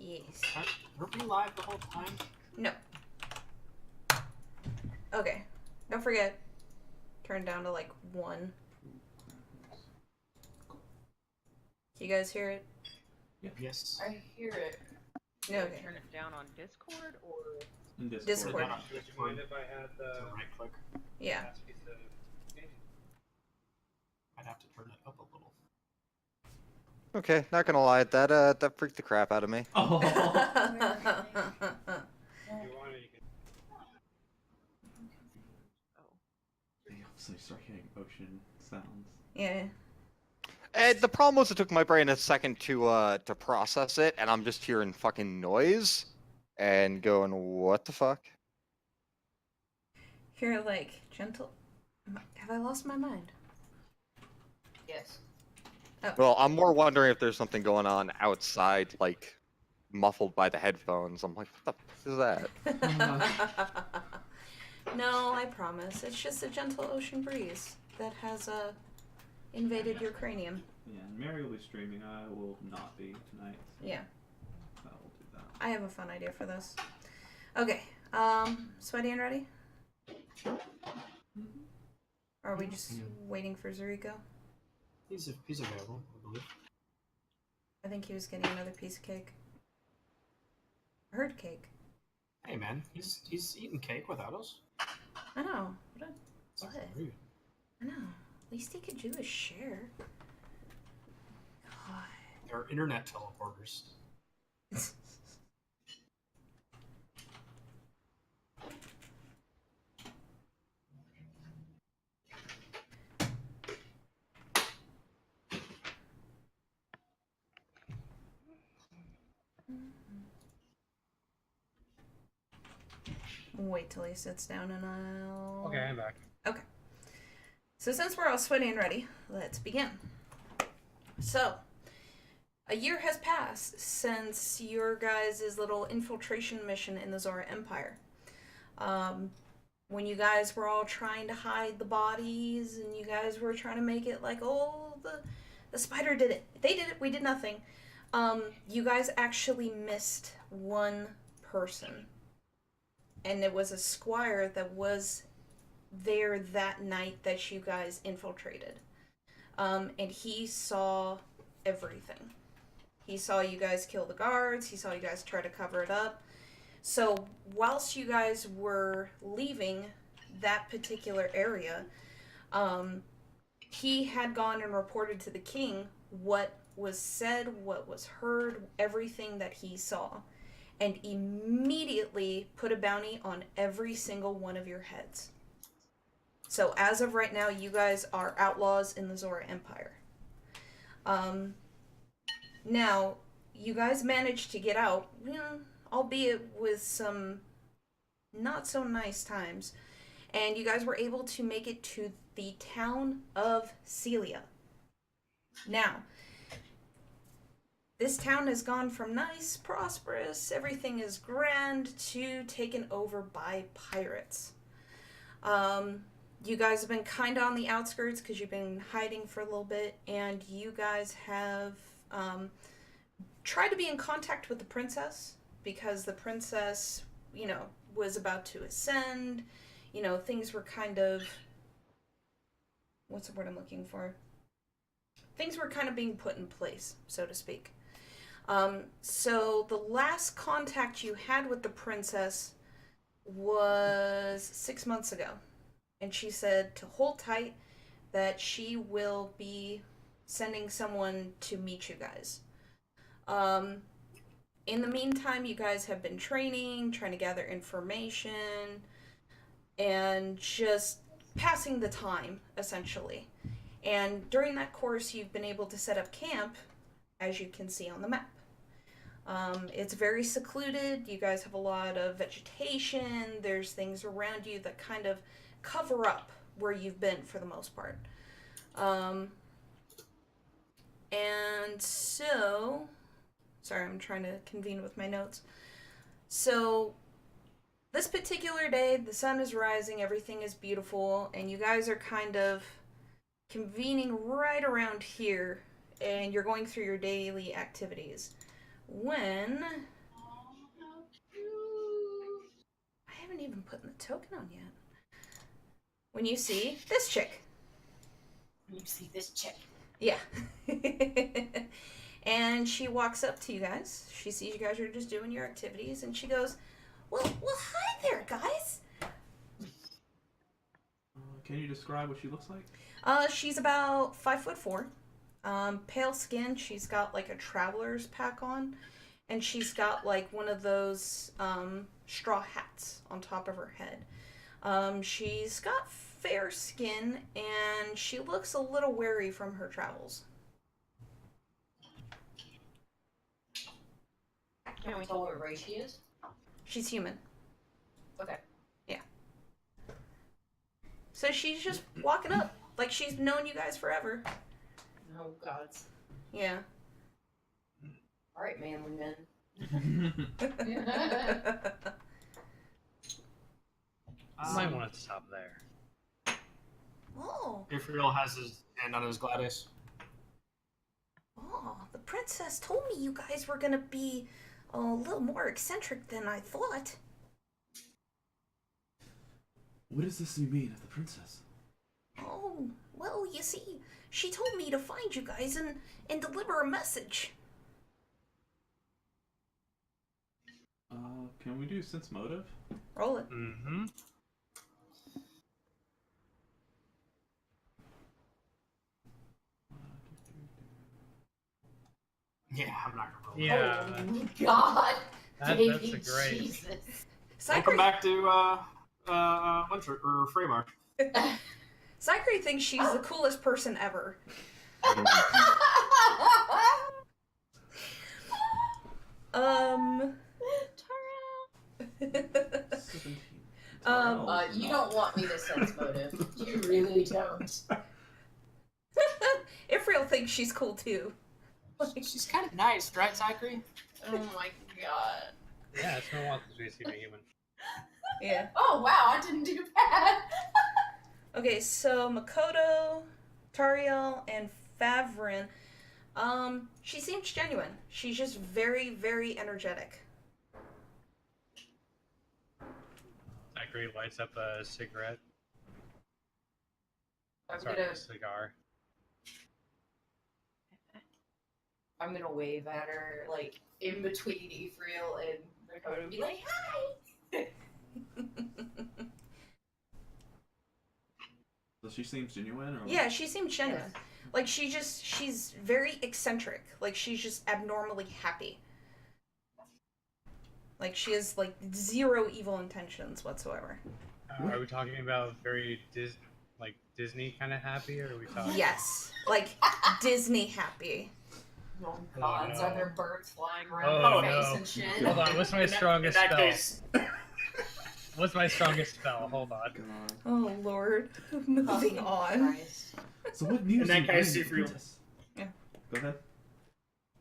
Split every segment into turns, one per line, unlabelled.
Yes.
Weren't we live the whole time?
No. Okay. Don't forget. Turn down to like 1. Do you guys hear it?
Yep. Yes.
I hear it.
No. Okay.
Turn it down on Discord or
In Discord.
Discord.
Would you mind if I had the
right click?
Yeah.
last piece of game?
I'd have to turn it up a little.
Okay, not gonna lie, that freaked the crap out of me.
Oh.
If you want it, you can.
They also start hearing ocean sounds.
Yeah.
And the problem was it took my brain a second to process it, and I'm just hearing fucking noise and going, what the fuck?
You're like, gentle. Have I lost my mind?
yes.
Oh.
Well, I'm more wondering if there's something going on outside, like muffled by the headphones. I'm like, what the fuck is that?
No, I promise. It's just a gentle ocean breeze that has invaded your cranium.
Yeah, and Mary will be streaming. I will not be tonight. So
Yeah.
I will do that.
I have a fun idea for this. Okay. Sweaty and ready? Or are we just waiting for Zuriko?
He's available, I believe.
I think he was getting another piece of cake. I heard cake.
Hey man, he's eating cake without us.
I know.
It's
What?
rude.
I know. At least he could do a share. God.
They're internet teleporters.
Wait till he sits down and I'll...
Okay, I'm back.
Okay. So since we're all sweaty and ready, let's begin. So, a year has passed since your guys' little infiltration mission in the Xora Empire. When you guys were all trying to hide the bodies and you guys were trying to make it like, oh, the spider did it. They did it, we did nothing. You guys actually missed one person. And it was a squire that was there that night that you guys infiltrated. And he saw everything. He saw you guys kill the guards. He saw you guys try to cover it up. So whilst you guys were leaving that particular area, he had gone and reported to the king what was said, what was heard, everything that he saw, and immediately put a bounty on every single one of your heads. So as of right now, you guys are outlaws in the Xora Empire. Now, you guys managed to get out, albeit with some not so nice times, and you guys were able to make it to the town of Celia. Now, this town has gone from nice, prosperous, everything is grand, to taken over by pirates. You guys have been kind of on the outskirts because you've been hiding for a little bit, and you guys have tried to be in contact with the princess, because the princess, was about to ascend. Things were kind of... What's the word I'm looking for? Things were kind of being put in place, so to speak. So the last contact you had with the princess was 6 months ago. And she said to hold tight, that she will be sending someone to meet you guys. In the meantime, you guys have been training, trying to gather information, and just passing the time, essentially. And during that course, you've been able to set up camp, as you can see on the map. It's very secluded. You guys have a lot of vegetation. There's things around you that kind of cover up where you've been for the most part. And so... Sorry, I'm trying to convene with my notes. So, this particular day, the sun is rising, everything is beautiful, and you guys are kind of convening right around here, and you're going through your daily activities, when I haven't even put the token on yet. When you see this chick.
You see this chick.
Yeah. And she walks up to you guys. She sees you guys are just doing your activities, and she goes, well, hi there, guys.
Can you describe what she looks like?
She's about 5'4". Pale skin. She's got like a traveler's pack on, and she's got like one of those straw hats on top of her head. She's got fair skin, and she looks a little weary from her travels.
Can we tell what race she is?
She's human.
Okay.
Yeah. So she's just walking up like she's known you guys forever.
Oh, gods.
Yeah.
Alright, manly men.
I might want to stop there.
Oh,
Ifriel has his hand on his Gladius.
oh, the princess told me you guys were gonna be a little more eccentric than I thought.
What does this mean of the princess?
Oh, well, you see, she told me to find you guys and deliver a message.
Can we do sense motive?
Roll it.
Mm-hmm.
Yeah, I'm not gonna roll.
Yeah.
Oh, God.
That's a
Baby
great.
Jesus.
Welcome
Cycry,
back to Winter or Freymarsh.
Cycry thinks she's the coolest person ever. Um.
17.
You don't want me to sense motive. You really don't.
Ifriel thinks she's cool too.
She's kind of nice, right, Zachary?
Oh my god.
Yeah, it's been a while since we've seen a human.
Yeah.
Oh wow, I didn't do bad.
Okay, so Makoto, Tariel, and Favrin. She seems genuine. She's just very, very energetic.
Zachary lights up a cigarette.
I'm
Sorry,
gonna
a cigar.
wave at her, like, in between Ephrael and Dakota and be like, hi!
So she seems genuine, or
Yeah, she seems genuine. Like, she's very eccentric. Like, she's just abnormally happy. Like, she has, like, zero evil intentions whatsoever.
Are we talking about very Disney kind of happy, or are we talking?
Yes. Like, Disney happy.
Oh god,
no.
are there birds flying around
Oh,
her face
no.
and shit?
Hold on, what's my strongest
in that
spell?
case,
What's my strongest spell? Hold on.
God.
Oh, Lord. Moving on.
Christ.
So what news
In that
do you
case,
bring,
if you-
princess?
Yeah.
Go ahead.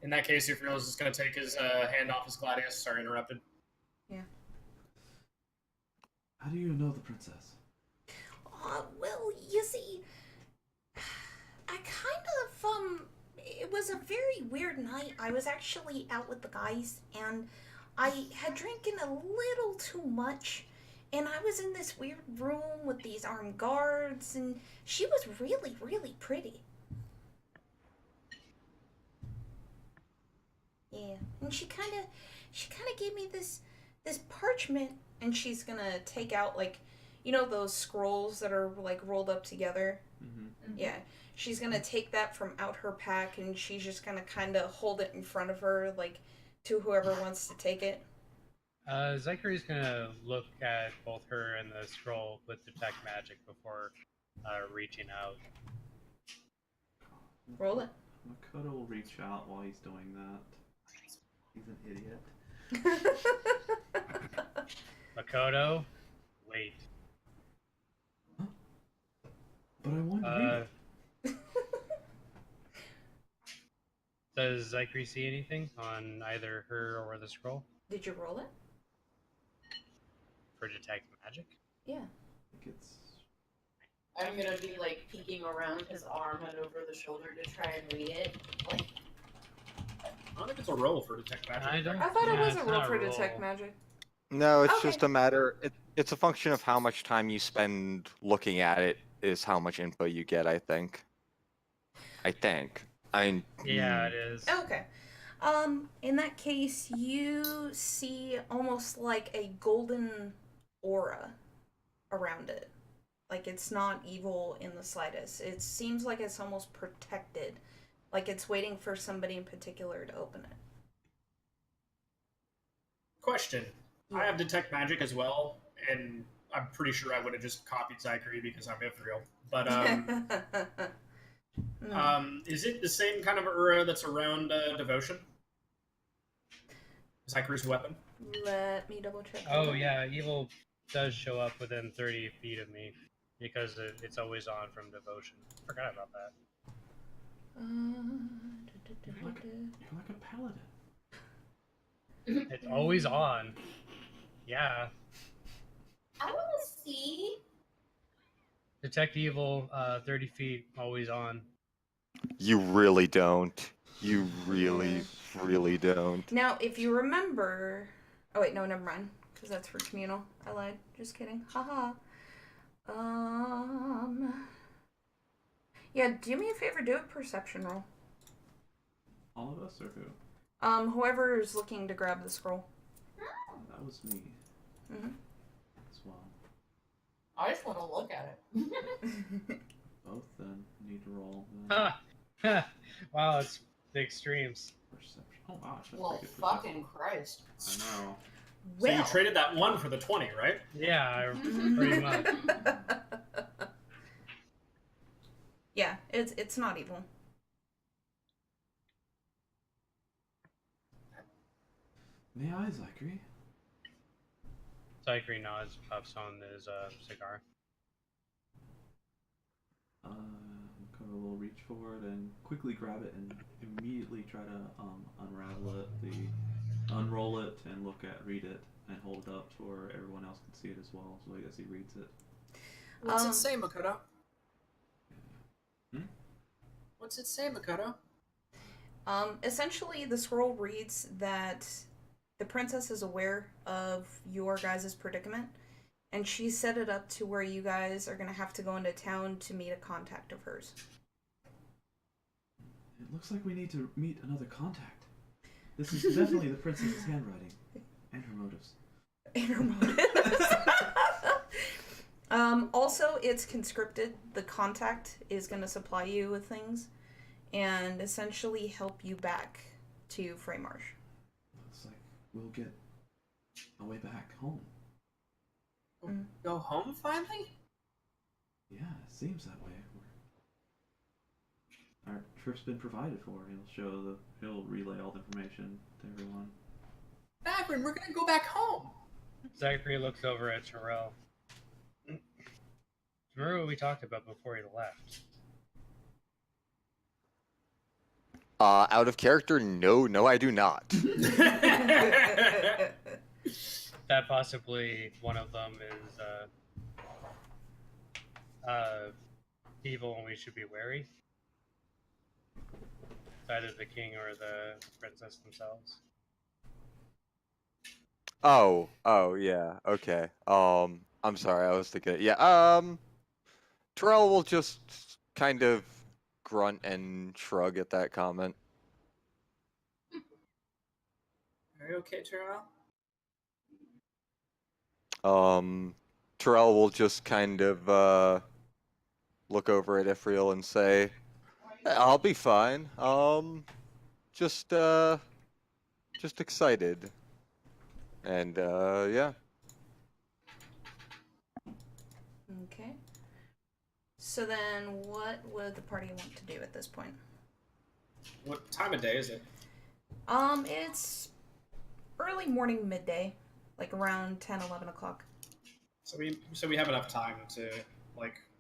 in that case, Ifriel is just gonna take his hand off his Gladius. Sorry, interrupted.
How do you know the princess?
Well, you see, I kind of, it was a very weird night. I was actually out with the guys, and I had drinking a little too much, and I was in this weird room with these armed guards, and she was really, really pretty. Yeah, and she kind of gave me this parchment, and she's gonna take out, like, you know those scrolls that are like rolled up together?
Mm-hmm.
Yeah, she's gonna take that from out her pack, and she's just gonna kind of hold it in front of her, like, to whoever wants to take it.
Zachary's gonna look at both her and the scroll with detect magic before reaching out.
Roll it.
Makoto will reach out while he's doing that. He's an idiot.
Makoto, wait.
But I want to read it.
Does Zachary see anything on either her or the scroll
Did you roll it?
for detect magic?
Yeah.
I think it's...
I'm gonna be like peeking around his arm and over the shoulder to try and read it.
don't think it's a roll for detect magic.
I don't.
I thought it
yeah,
was a
it's
roll
not
for
roll.
detect magic.
No, it's
Okay.
just a matter. It's a function of how much time you spend looking at it is how much info you get. I think. I mean.
Yeah, it is.
Okay. In that case, you see almost like a golden aura around it. Like it's not evil in the slightest. It seems like it's almost protected. Like it's waiting for somebody in particular to open it.
Question. I
Yeah.
have detect magic as well, and I'm pretty sure I would have just copied Zachary because I'm Ithriel. But is it the same kind of aura that's around devotion? Zachary's weapon?
Let me double check.
Oh yeah, evil does show up within 30 feet of me because it's always on from devotion. Forgot about that.
You're like a paladin.
It's always on. Yeah.
I want to see.
Detect evil, 30 feet, always on.
You really don't. You really, really don't.
Now, if you remember... Oh, wait, no, never mind. Because that's for communal. I lied. Just kidding. Haha. Yeah, do me a favor. Do a perception roll.
All of us or who?
Whoever is looking to grab the scroll.
That was me
Mm-hmm.
as well.
I just want to look at it.
Both then need to roll
Wow, it's the extremes.
perception. Oh gosh, that's
Well,
pretty good
fucking Christ.
perception. I know.
So you traded that 1 for the 20, right?
Yeah, pretty much.
Yeah, it's not evil.
May I, Zachary?
Zachary nods, puffs on his cigar.
Kind of a little reach forward and quickly grab it and immediately try to unravel it, unroll it and read it and hold it up to where everyone else can see it as well, so as he reads it.
What's it say, Makoto?
Hmm?
What's it say, Makoto?
Essentially, the scroll reads that the princess is aware of your guys' predicament, and she set it up to where you guys are going to have to go into town to meet a contact of hers.
It looks like we need to meet another contact. This is definitely the princess's handwriting and her motives.
And her motives. Also, it's conscripted. The contact is going to supply you with things and essentially help you back to Freymarsh.
Looks like we'll get a way back home.
Go home finally?
Yeah, it seems that way. Our trip's been provided for. He'll relay all the information to everyone.
Backman, we're gonna go back home.
Zachary looks over at Terrell. Remember what we talked about before he left?
Out of character, no, I do not.
That possibly one of them is evil and we should be wary. Either the king or the princess themselves.
Oh, yeah, okay. I'm sorry, I was thinking, yeah, Terrell will just kind of grunt and shrug at that comment.
Are you okay, Terrell?
Terrell will just kind of, look over at Ithriel and say, I'll be fine. Just excited. And, yeah.
Okay. So then, what would the party want to do at this point?
What time of day is it?
It's early morning, midday, like around 10, 11 o'clock.
So we have enough time to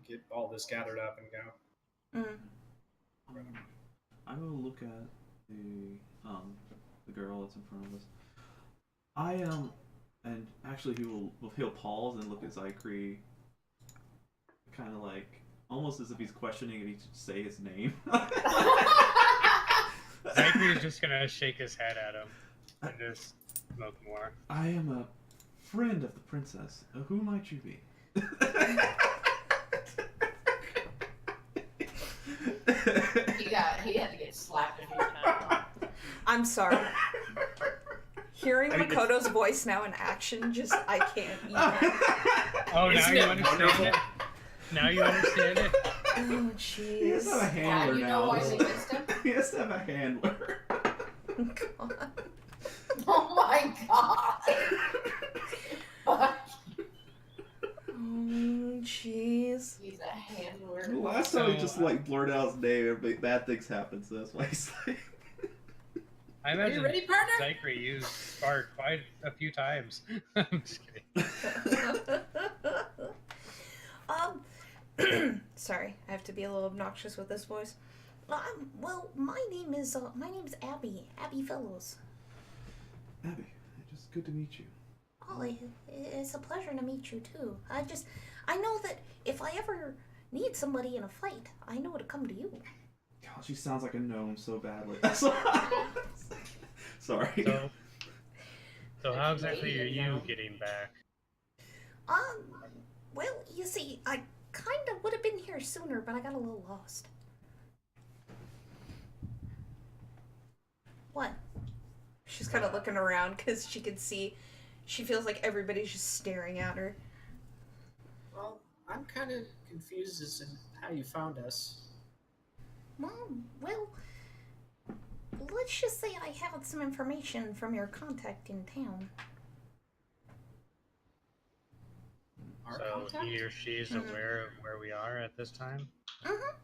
get all this gathered up and go.
I will look at the girl that's in front of us. And actually he'll pause and look at Zachary, kind of like almost as if he's questioning if he should say his name.
Zachary is just gonna shake his head at him and just smoke more.
I am a friend of the princess. Who might you be?
He had to get slapped a few times.
I'm sorry. Hearing
I mean,
Makoto's voice now in action, just I can't even.
Oh, now
Isn't
you
it
understand
wonderful?
it? Now you understand it?
Oh,
He has to have a
jeez.
handler
you know
now.
why they missed him?
He has to have a handler.
God.
Oh my god.
Oh, jeez.
He's a handler.
The last time he just like blurted out his name, and bad things happen, so that's why he's like.
I
Are
imagine
you ready, partner?
Zachary used Spark quite a few times. I'm just kidding.
Sorry, I have to be a little obnoxious with this voice. Well, my name's Abby Fellows.
Abby, just good to meet you.
Oh, it's a pleasure to meet you too. I know that if I ever need somebody in a fight, I know to come to you.
God, she sounds like a gnome so badly. Sorry.
So how exactly are you getting back?
Well, you see, I kind of would have been here sooner, but I got a little lost. What? She's kind of looking around because she can see. She feels like everybody's just staring at her.
Well, I'm kind of confused as to how you found us.
Well, let's just say I have some information from your contact in town.
Our
So
contact?
he or she is aware of where we are at this time?
Mm-hmm.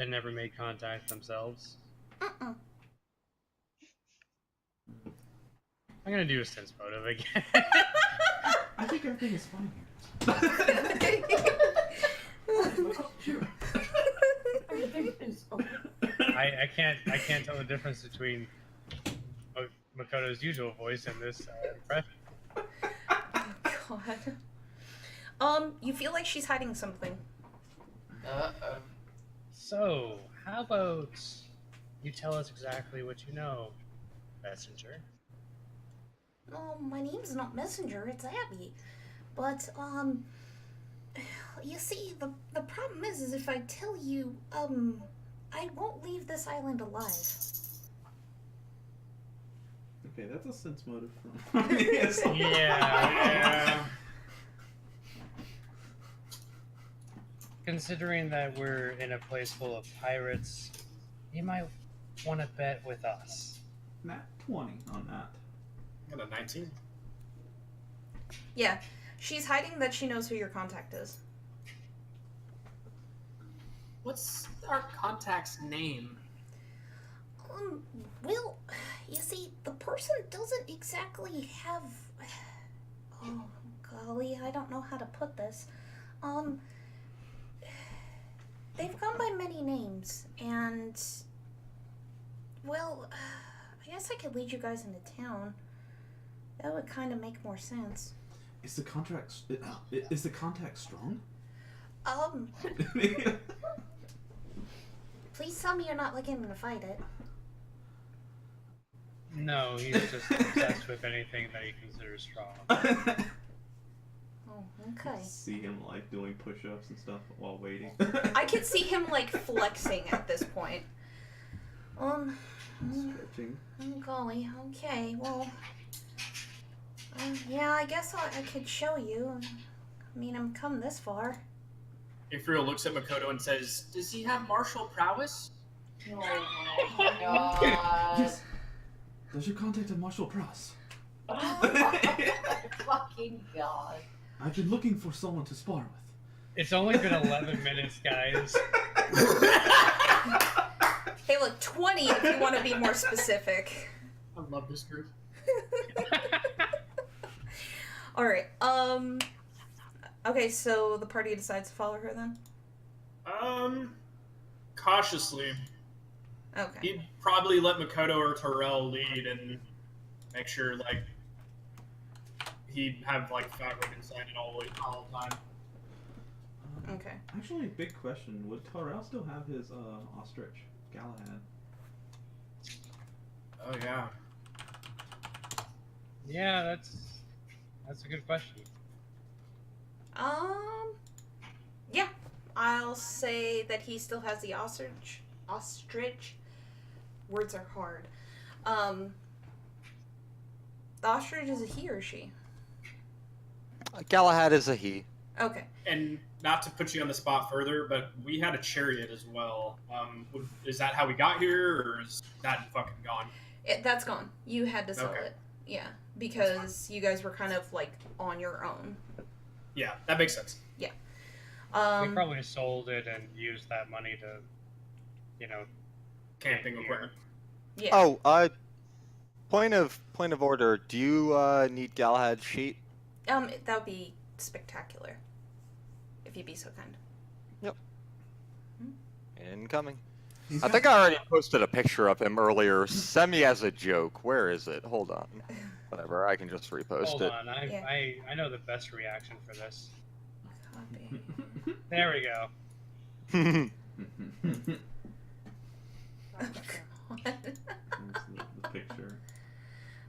And never made contact themselves?
Uh-uh.
I'm gonna do a sense motive again.
I think everything is fine here.
I can't tell the difference between Makoto's usual voice and this impression.
Oh, God. You feel like she's hiding something.
Uh-oh.
So, how about you tell us exactly what you know, messenger?
Oh, my name's not Messenger, it's Abby. But, you see, the problem is if I tell you, I won't leave this island alive.
Okay, that's a sense motive from Yes.
Yeah. Considering that we're in a place full of pirates, you might want to bet with us.
Nat 20 on that.
I got a 19.
Yeah, she's hiding that she knows who your contact is.
What's our contact's name?
Well, you see, the person doesn't exactly have... Oh, golly, I don't know how to put this. They've gone by many names, and... Well, I guess I could lead you guys into town. That would kind of make more sense.
Is the contact strong?
Please tell me you're not looking to fight it.
No, he's just obsessed with anything that he considers strong.
Oh, okay.
See him like doing push-ups and stuff while waiting.
I could see him like flexing at this point.
Stretching.
Golly, okay, well, yeah, I guess I could show you. I mean, I'm come this far.
Ifril looks at Makoto and says, "Does he have martial prowess?"
Oh my god.
Yes. Does your contact have martial prowess?
Oh my fucking god.
I've been looking for someone to spar with.
It's only been 11 minutes, guys.
Hey, look, 20 if you want to be more specific.
I love this group.
Alright, okay, so the party decides to follow her then?
Cautiously.
Okay.
He'd probably let Makoto or Terrell lead and make sure, like, he'd have, like, fat ribbon signed all the time.
Okay.
Actually, big question. Would Torel still have his ostrich, Galahad?
Oh yeah.
Yeah, that's a good question.
Yeah, I'll say that he still has the ostrich. Ostrich. Words are hard. The ostrich is a he or she?
Galahad is a he.
Okay.
And not to put you on the spot further, but we had a chariot as well. Is that how we got here, or is that fucking gone?
That's gone. You had to sell
Okay.
it. Yeah, because you guys were kind of like on your own.
Yeah, that makes sense.
We probably sold it and used that money to,
Camping equipment.
Yeah.
Oh, point of order. Do you need Galahad's sheet?
That would be spectacular. If you'd be so kind.
Incoming. I think I already posted a picture of him earlier, semi as a joke. Where is it? Hold on. Whatever, I can just repost
hold
it.
on. I know the best reaction for this.
Copy.
There we go.
Oh, God.
There's the picture.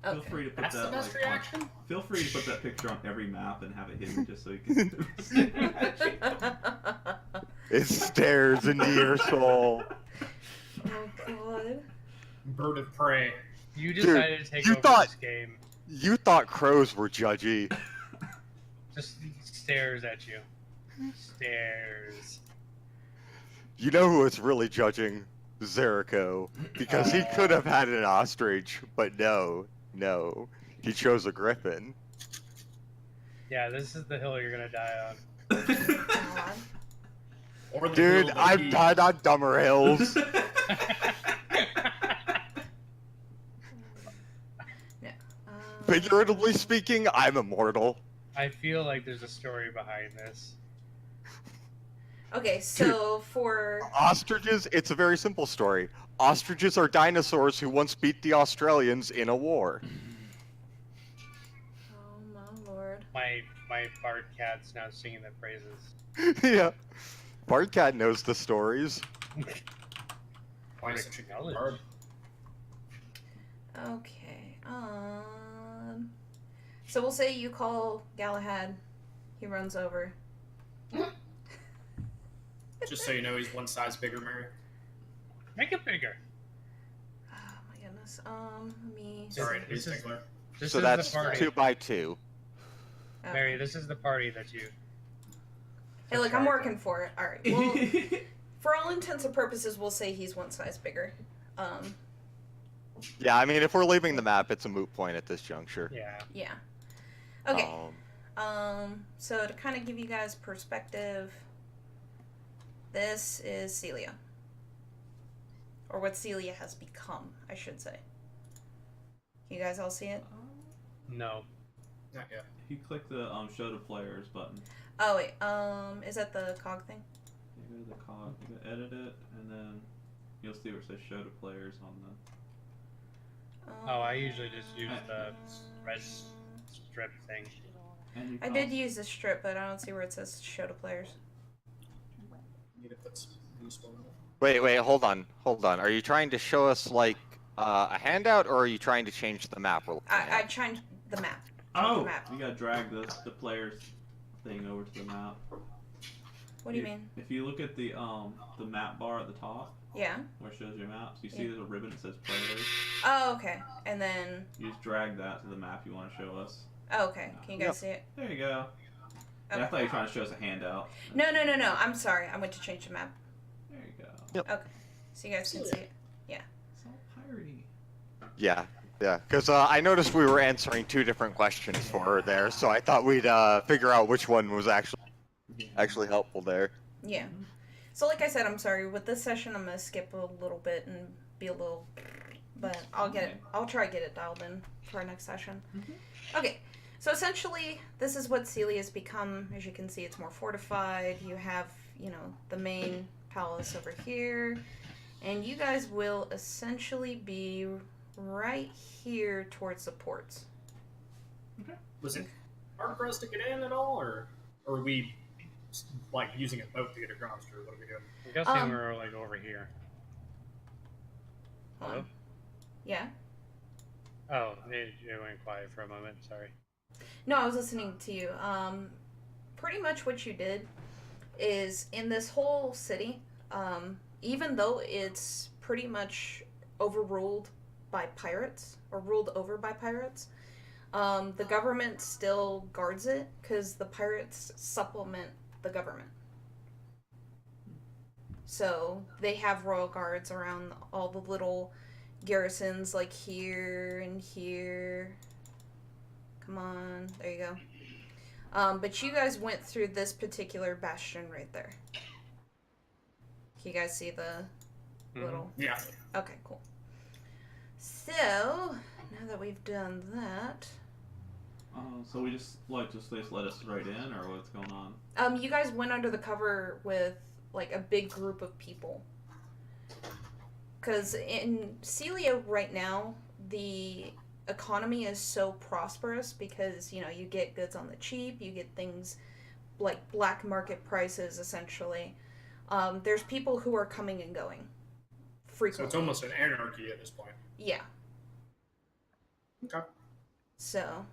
Feel
Okay.
free to put
That's
that.
the best
like,
reaction?
Feel free to put that picture on every map and have it hidden just so you can.
It stares into your soul.
Oh, God.
Bird of prey.
You
Dude,
decided to take
you
over
thought-
this game.
You thought crows were judgy.
Just stares at you. Stares.
You know who was really judging? Zericho. Because he could have had an ostrich, but no. He chose a griffin.
Yeah, this is the hill you're gonna die on.
God.
Or the
Dude,
hill that
I've
he-
died on dumber hills. Figuratively speaking, I'm immortal.
I feel like there's a story behind this.
Okay, so for
Ostriches, it's a very simple story. Ostriches are dinosaurs who once beat the Australians in a war.
oh my lord,
My bard cat's now singing their praises.
Yeah. Bardcat knows the stories.
Why
Rich
such a good
knowledge.
bird?
okay, so we'll say you call Galahad, he runs over.
Just so you know, he's one size bigger, Mary.
Make it bigger.
Oh my goodness, let me.
Sorry, to be
This is-
stickler.
This
So
is
that's
the party.
2 by 2.
Okay.
Mary, this is the party that you.
Hey, look, I'm working for it. All right. Well, for all intents and purposes, we'll say he's one size bigger.
Yeah, I mean, if we're leaving the map, it's a moot point at this juncture.
Yeah.
Yeah. Okay.
Um,
So to kind of give you guys perspective, this is Celia. Or what Celia has become, I should say. You guys all see it?
No.
Not yet.
You click the show to players button.
Oh wait, is that the cog thing?
You go to the cog, you go edit it, and then you'll see where it says show to players on the.
Oh, I usually just use the red strip thing.
And you
I did use the strip, but I don't see where it says show to players.
Need to put some useful in it.
wait, hold on. Are you trying to show us, like, a handout, or are you trying to change the map we're looking
I
at?
changed the map.
Oh,
The map.
you gotta drag the players thing over to the map.
What do you mean?
If you look at the map bar at the top,
Yeah.
where it shows your maps, you see
Yeah.
there's a ribbon that says players.
Oh, okay. And then,
You just drag that to the map you want to show us.
oh, okay. Can you guys
Yep.
see it?
There you go. Yeah, I
Okay.
thought you were trying to show us a handout.
No. I'm sorry. I went to change the map.
There you go.
Okay. So you guys can see it.
It's all piratey.
Yeah, because I noticed we were answering 2 different questions for her there, so I thought we'd figure out which one was actually helpful there.
Yeah. So like I said, I'm sorry. With this session, I'm gonna skip a little bit and be a little, but I'll try to get it dialed in for our next session. Okay. So essentially, this is what Celia's become. As you can see, it's more fortified. You have, the main palace over here, and you guys will essentially be right here towards the ports.
Was it hard for us to get in at all, or are we like using a boat to get across, or what are we doing?
I'm guessing
Um,
we're like over here.
Hold
Hello?
on. Yeah.
Oh, it went quiet for a moment. Sorry.
No, I was listening to you. Pretty much what you did is in this whole city, even though it's pretty much overruled by pirates or ruled over by pirates, the government still guards it because the pirates supplement the government. So they have royal guards around all the little garrisons, like here and here. Come on, there you go. But you guys went through this particular bastion right there. Can you guys see the little?
Yeah.
Okay, cool. So now that we've done that,
So we just they just let us right in, or what's going on?
you guys went under the cover with like a big group of people. Because in Celia right now, the economy is so prosperous because, you know, you get goods on the cheap, you get things like black market prices, essentially. There's people who are coming and going frequently.
So it's almost an anarchy at this point.
Yeah.
Okay.
So,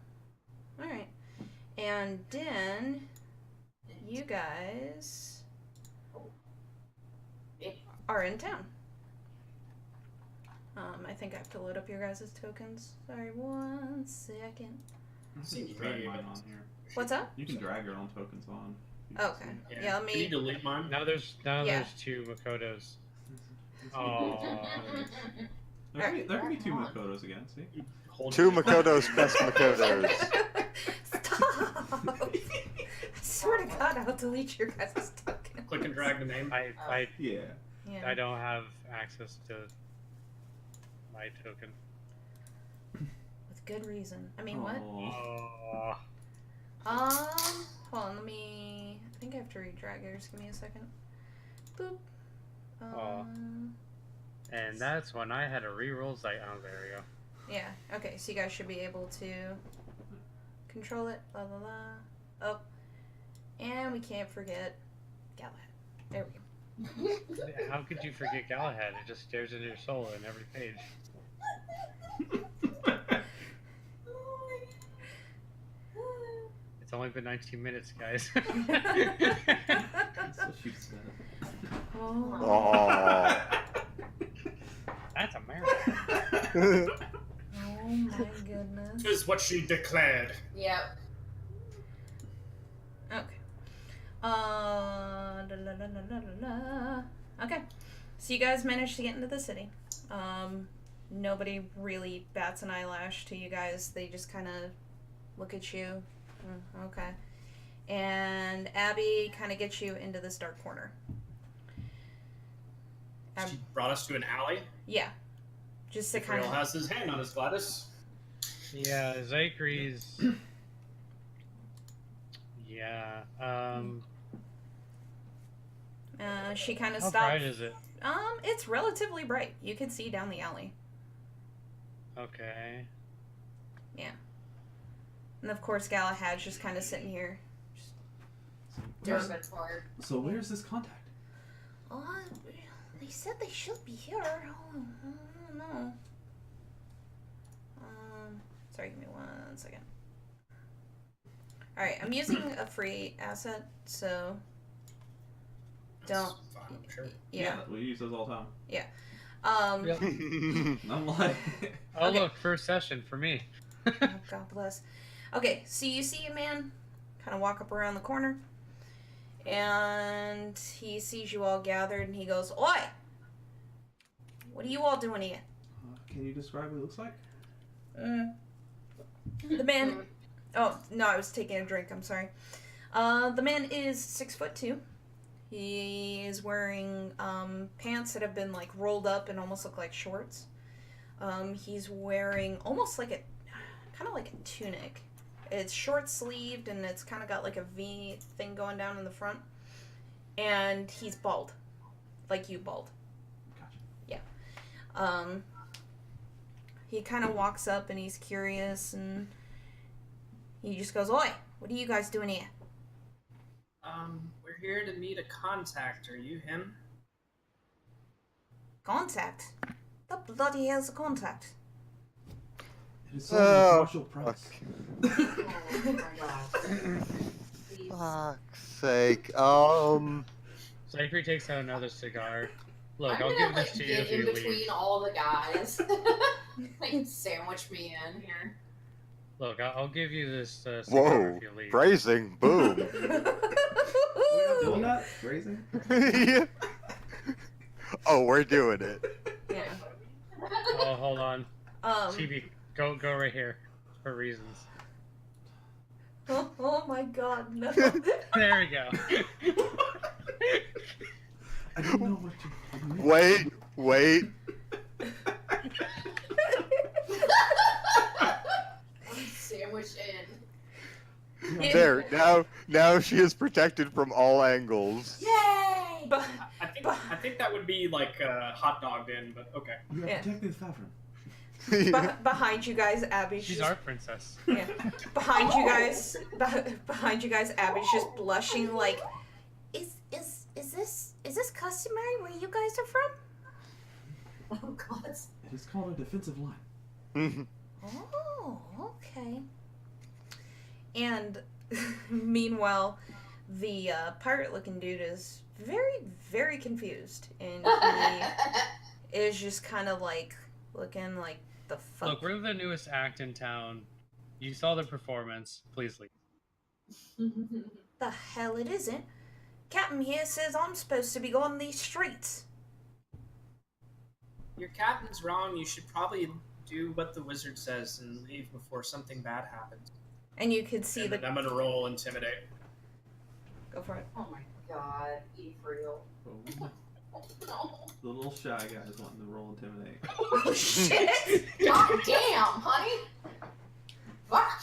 alright. And then, you guys are in town. I think I have to load up your guys' tokens. Sorry, 1 second.
I
See,
can just drag
maybe,
mine
but-
on here.
What's up?
You can drag your own tokens on.
Okay. Yeah, let
Can you
me...
delete mine?
Now there's
Yeah.
there's 2 Makotos. Oh.
There can be 2 Makotos again, see?
Hold
2
it.
Makotos, best Makotos.
Stop! I swear to God, I'll delete your guys' tokens.
Click and drag the name.
I
Yeah.
Yeah.
don't have access to my token.
With good reason. I mean, what?
Oh.
Oh.
Hold on, let me... I think I have to redrag yours. Give me a second. Boop.
And that's when I had to reroll Zeit. Oh, there we go.
Yeah, okay, so you guys should be able to control it. La la la. Oh. And we can't forget Galahad. There we go.
How could you forget Galahad? It just stares into your soul in every page. It's only been 19 minutes, guys.
That's what she said.
Oh.
Oh.
That's America.
Oh my goodness.
Is what she declared.
Yep.
Okay. La, la, la, la, la, la. Okay. So you guys managed to get into the city. Nobody really bats an eyelash to you guys. They just kind of look at you. Okay. And Abby kind of gets you into this dark corner.
She brought us to an alley.
Yeah. Just to kind
Frail
of...
has his hand on his Gladys.
Yeah, Zachry's. Yeah.
She kind of
How
stops.
bright is it?
It's relatively bright. You can see down the alley.
Okay.
And of course, Galahad's just kind of sitting here.
Durban part.
So where's this contact?
Oh, they said they should be here. Oh, I don't know. Sorry, give me 1 second. Alright, I'm using a free asset, so don't.
Fine, sure.
Yeah.
We use those all the time.
Yep.
I'm like,
Oh,
Okay.
look, first session for me.
Oh, God bless. Okay, so you see a man kind of walk up around the corner, and he sees you all gathered, and he goes, "Oi! What are you all doing here?"
can you describe what it looks like?
The man. Oh no, I was taking a drink. I'm sorry. The man is 6'2". He is wearing pants that have been like rolled up and almost look like shorts. He's wearing almost like a kind of like a tunic. It's short sleeved and it's kind of got like a V thing going down in the front. And he's bald, like you bald.
Gotcha.
He kind of walks up and he's curious and he just goes, "Oi, what are you guys doing here?"
We're here to meet a contact. Are you him?
Contact? The bloody hell's a contact?
It is sold at partial price.
Oh my gosh. Please.
Fuck's sake.
Zachary takes out another cigar. Look,
I'm
I'll
gonna
give this to you
get
if
in
you
between
leave.
all the guys. Like sandwich me in here.
Look, I'll give you this cigar
Whoa.
if you leave.
Phrasing. Boom.
We're not doing that? Phrasing?
Yeah. Oh, we're doing it.
Yeah.
Oh, hold on.
Um.
Chibi, go right here for reasons.
Oh my God, no.
There we go.
I don't know what to...
Wait.
Sandwich in.
Yeah.
There. Now she is protected from all angles.
Yay!
But
I think that would be like hot dogged in, but okay.
You are
Yeah.
protecting the Favren.
behind you guys, Abby's
She's
just,
our princess.
yeah. Behind you guys, Abby's just blushing like, is this customary where you guys are from?
Oh god.
It is called a defensive line.
Oh, okay. And meanwhile, the pirate-looking dude is very, very confused, and he is just kind of like looking like the fuck.
Look, we're the newest act in town. You saw the performance. Please leave.
The hell it isn't. Captain here says I'm supposed to be on these streets.
Your captain's wrong. You should probably do what the wizard says and leave before something bad happens.
And you could see
And
the.
I'm gonna roll intimidate.
Go for it.
Oh my god, Ephraim.
Oh,
No.
the little shy guy is wanting to roll intimidate.
Oh shit!
God damn, honey! Fuck!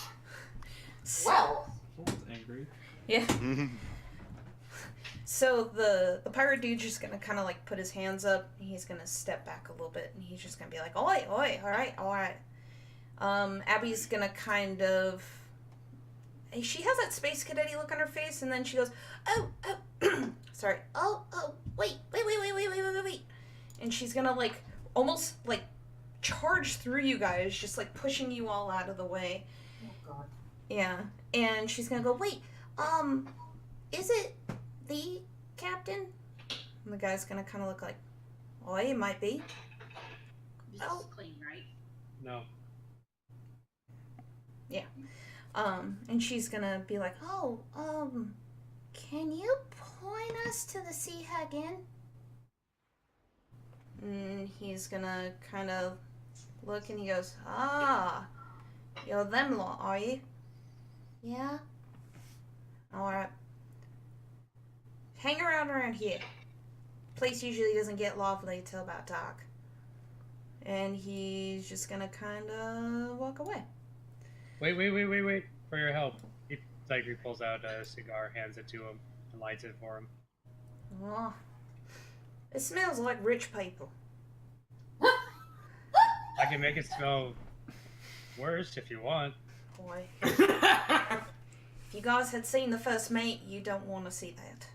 Well,
Someone's angry.
Yeah. So the pirate dude's just gonna kind of like put his hands up. He's gonna step back a little bit, and he's just gonna be like, "Oi, oi, all right." Abby's gonna kind of. She has that space cadet look on her face, and then she goes, "Oh, sorry. Oh, wait. And she's gonna like almost like charge through you guys, just like pushing you all out of the way.
oh god.
Yeah, and she's gonna go, "Wait, is it the captain?" And the guy's gonna kind of look like, "Oh, it might be."
This
Oh.
is clean, right?
No.
And she's gonna be like, "Oh, can you point us to the Sea Hag Inn?" And he's gonna kind of look, and he goes, "Ah, you're them lot, are you?" "Yeah." "Alright. Hang around here. Place usually doesn't get lively till about dark." And he's just gonna kind of walk away.
Wait for your help. Zachary pulls out a cigar, hands it to him, and lights it for him.
Oh, it smells like rich people.
I can make it smell worse if you want.
Boy, if you guys had seen the first mate, you don't want to see that.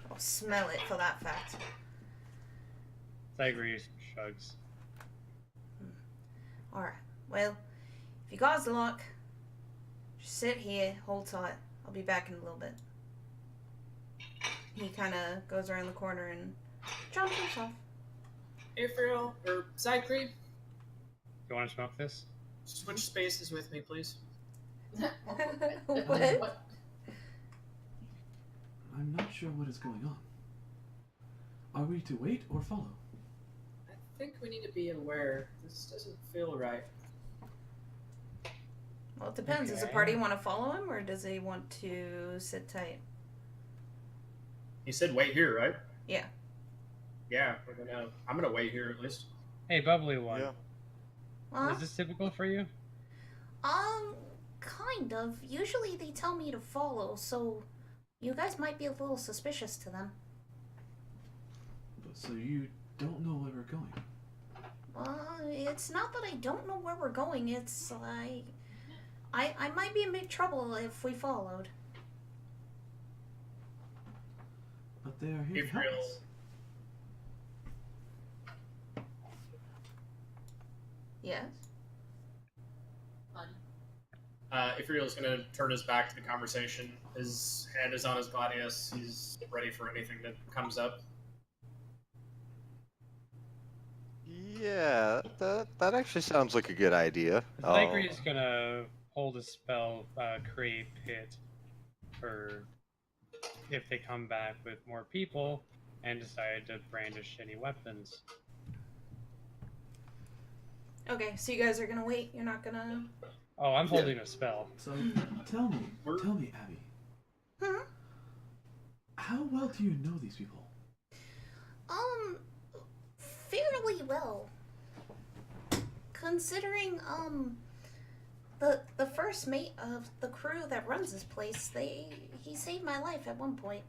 Or smell it, for that fact.
Zachary shrugs.
Alright, well, if you guys like, just sit here, hold tight. I'll be back in a little bit. He kind of goes around the corner and jumps off.
Ephraim or Zachary,
You want to smoke this?
switch spaces with me, please.
What?
I'm not sure what is going on. Are we to wait or follow?
I think we need to be aware. This doesn't feel right.
Well, it depends. Does the
Okay.
party want to follow him, or does he want to sit tight?
He said wait here, right?
Yeah.
Yeah, I'm gonna wait here at least.
Hey, bubbly one.
Yeah.
Well,
Is this typical for you?
kind of. Usually they tell me to follow, so you guys might be a little suspicious to them.
But so you don't know where we're going?
It's not that I don't know where we're going. It's I might be in big trouble if we followed.
But they are here to help
Ephraim,
us.
Yes.
Ifriel's going to turn his back to the conversation. His hand is on his gladius. He's ready for anything that comes up.
Yeah, that actually sounds like a good idea.
Zachary is gonna hold a spell, create pit, for if they come back with more people and decide to brandish any weapons.
Okay, so you guys are gonna wait. You're not gonna.
Oh, I'm holding a spell.
So tell me, Abby.
Hmm?
How well do you know these people?
Fairly well. Considering, the first mate of the crew that runs this place, he saved my life at one point.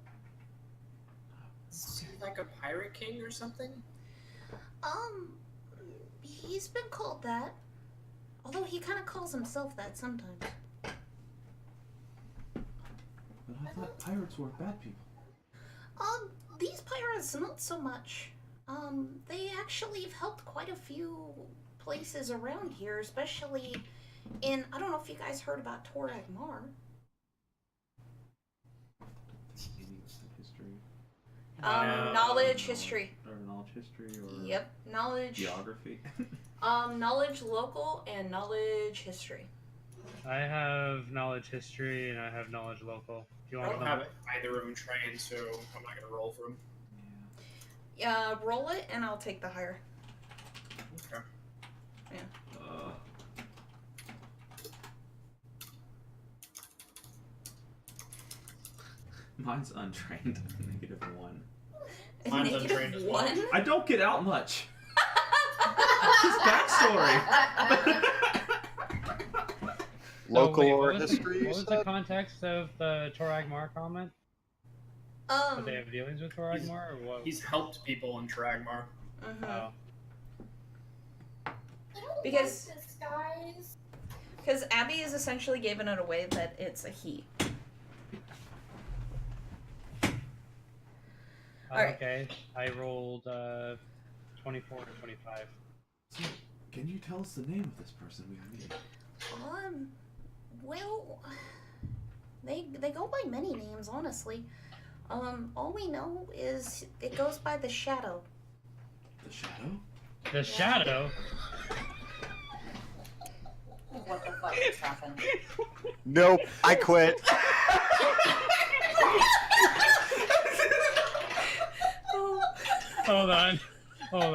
Is he like a pirate king or something?
He's been called that. Although he kind of calls himself that sometimes.
But I thought pirates were bad people.
These pirates, not so much. They actually have helped quite a few places around here, especially in, I don't know if you guys heard about Torag Mar.
History.
Knowledge, history.
Or knowledge history or
Yep, knowledge.
geography.
Knowledge local and knowledge history.
I have knowledge history and I have knowledge local. Do you
I
want
don't
to
have either of them trained, so I'm not going to roll for them.
Roll it and I'll take the higher.
Okay.
Mine's untrained. -1.
Mine's untrained as well.
-1?
I don't get out much. His backstory.
Local
wait,
or
what was
history?
What was the context of the Torag Mar comment? Did they have dealings with Torag Mar, or what?
He's helped people in Tragmar.
Oh.
I don't
Because-
like this, guys.
Because Abby is essentially giving it away that it's a he. Alright.
Okay, I rolled 24 or 25.
So, can you tell us the name of this person we are meeting?
Well, they go by many names, honestly. All we know is it goes by the Shadow.
The Shadow?
The Shadow?
What the fuck just happened?
Nope, I quit.
Hold on. Hold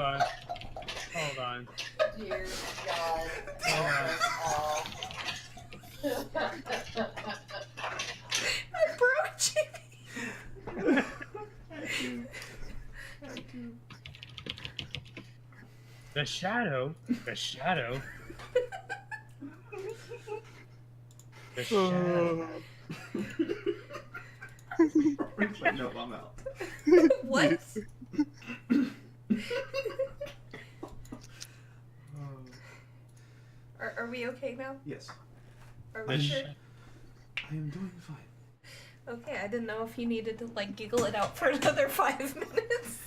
on.
Dear God.
I broke Jimmy.
The Shadow? The Shadow? The Shadow.
No, I'm out.
What? Are we okay now?
Yes,
Are we sure?
I am doing fine.
Okay, I didn't know if you needed to like giggle it out for another 5 minutes.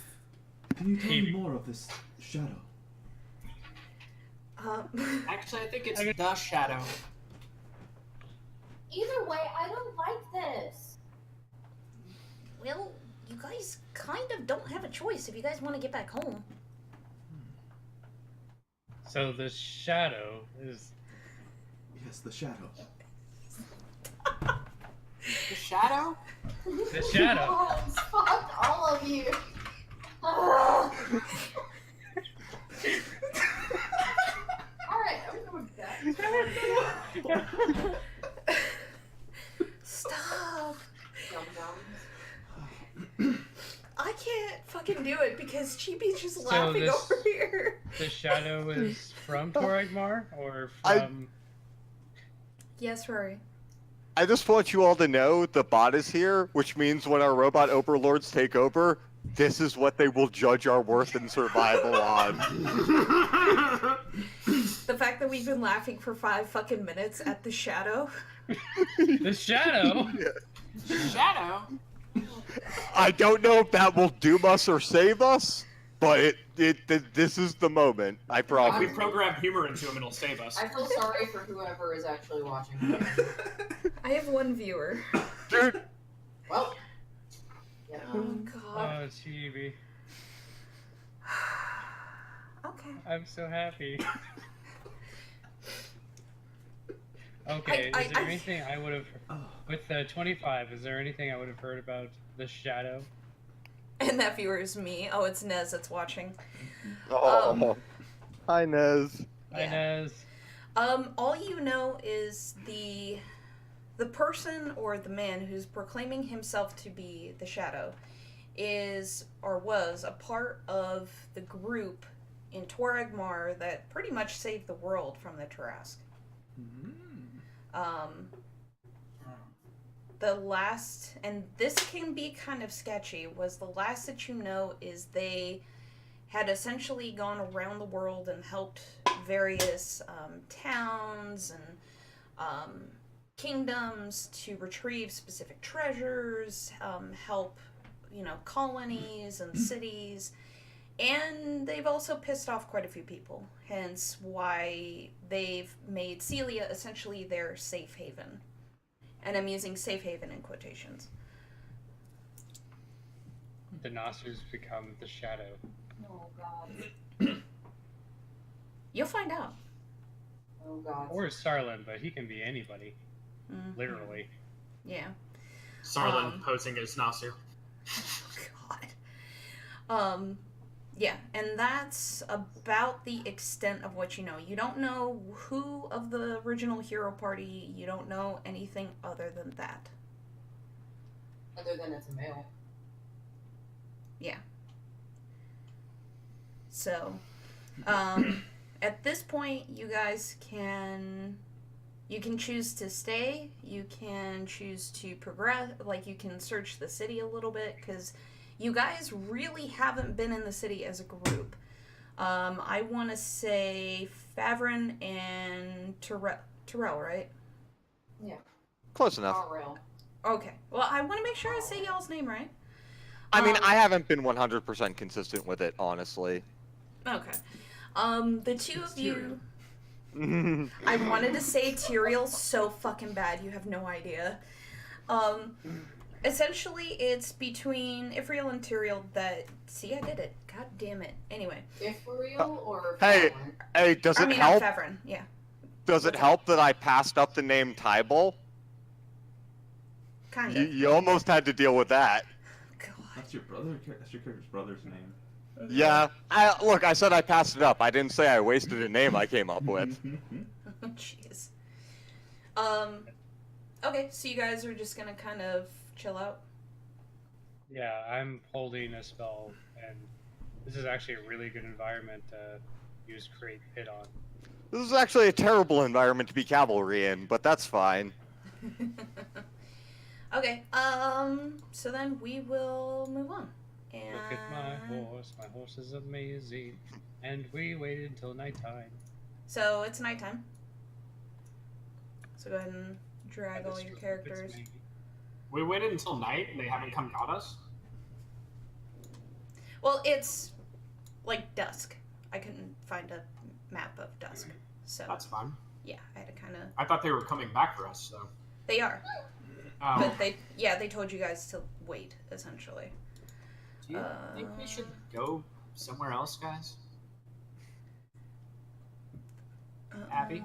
Can you tell me more of this Shadow?
Actually, I think it's the Shadow.
Either way, I don't like this.
Well, you guys kind of don't have a choice if you guys want to get back home.
So the Shadow is...
Yes, the Shadow.
The shadow?
The Shadow.
God, fuck all of you. Alright, I'm going back.
Stop.
Yum
I can't fucking do it because Chibi's just
So
laughing
this-
over here.
The Shadow is from Torag Mar, or
I-
from...
Yes, Rory.
I just want you all to know the bot is here, which means when our robot overlords take over, this is what they will judge our worth and survival on.
The fact that we've been laughing for 5 fucking minutes at the Shadow.
The Shadow?
Shadow?
I don't know if that will doom us or save us, but this is the moment. I
If
promise.
we program humor into him, it'll save us.
I feel sorry for whoever is actually watching.
I have one viewer.
Dude,
Well, yeah.
Oh god.
Oh, Chibi.
Okay.
I'm so happy. Okay,
I-
is there
I-
anything I would have... With the 25, is there anything I would have heard about the shadow?
And that viewer is me. Oh, it's Nez that's watching.
oh, hi Nez.
Hi,
Yeah.
Nez.
All you know is the person or the man who's proclaiming himself to be the Shadow is or was a part of the group in Toragmar that pretty much saved the world from the Tarask. The last, and this can be kind of sketchy, was the last that you know is they had essentially gone around the world and helped various towns and kingdoms to retrieve specific treasures, help, colonies and cities. And they've also pissed off quite a few people, hence why they've made Celia essentially their safe haven. And I'm using safe haven in quotations.
The Nassu's become the shadow.
Oh god.
You'll find out.
Oh god.
Or Starlin, but he can be anybody.
Mhm.
Literally.
Yeah.
Sarlin posing as Nasir.
God. Yeah, and that's about the extent of what you know. You don't know who of the original hero party, you don't know anything other than that.
Other than it's a male.
Yeah. So, at this point, you guys you can choose to stay, you can choose to progress, like you can search the city a little bit, because you guys really haven't been in the city as a group. I want to say Favrin and Terrell, right?
Yeah.
Close enough.
Real.
Okay. Well, I want to make sure I say y'all's name right.
I mean,
Um,
I haven't been 100% consistent with it, honestly.
Okay. The two of you... I wanted to say Tyrael so fucking bad, you have no idea. Essentially, it's between Ifriel and Tyrael that... See, I did it. God damn it. Anyway.
Ifriel or
Hey,
Fallon?
hey, does
I
it
mean,
help?
Favrin, yeah.
Does it help that I passed up the name Tybal?
Kind
You,
of.
you almost had to deal with that.
God.
That's your brother. That's your character's brother's name.
Yeah. Look, I said I passed it up. I didn't say I wasted a name I came up with.
Jeez. Okay, so you guys are just gonna kind of chill out?
Yeah, I'm holding a spell, and this is actually a really good environment to use Create Pit on.
This is actually a terrible environment to be cavalry in, but that's fine.
Okay, so then we will move on. And...
Look at my horse is amazing, and we waited until nighttime.
So it's nighttime. So go ahead and drag all your characters.
We waited until night and they haven't come got us?
Well, it's like dusk. I couldn't find a map of dusk. So
That's fine.
yeah, I had to kind of...
I thought they were coming back for us, so.
They are.
Oh.
But they told you guys to wait, essentially.
Do you think we should go somewhere else, guys? Abby?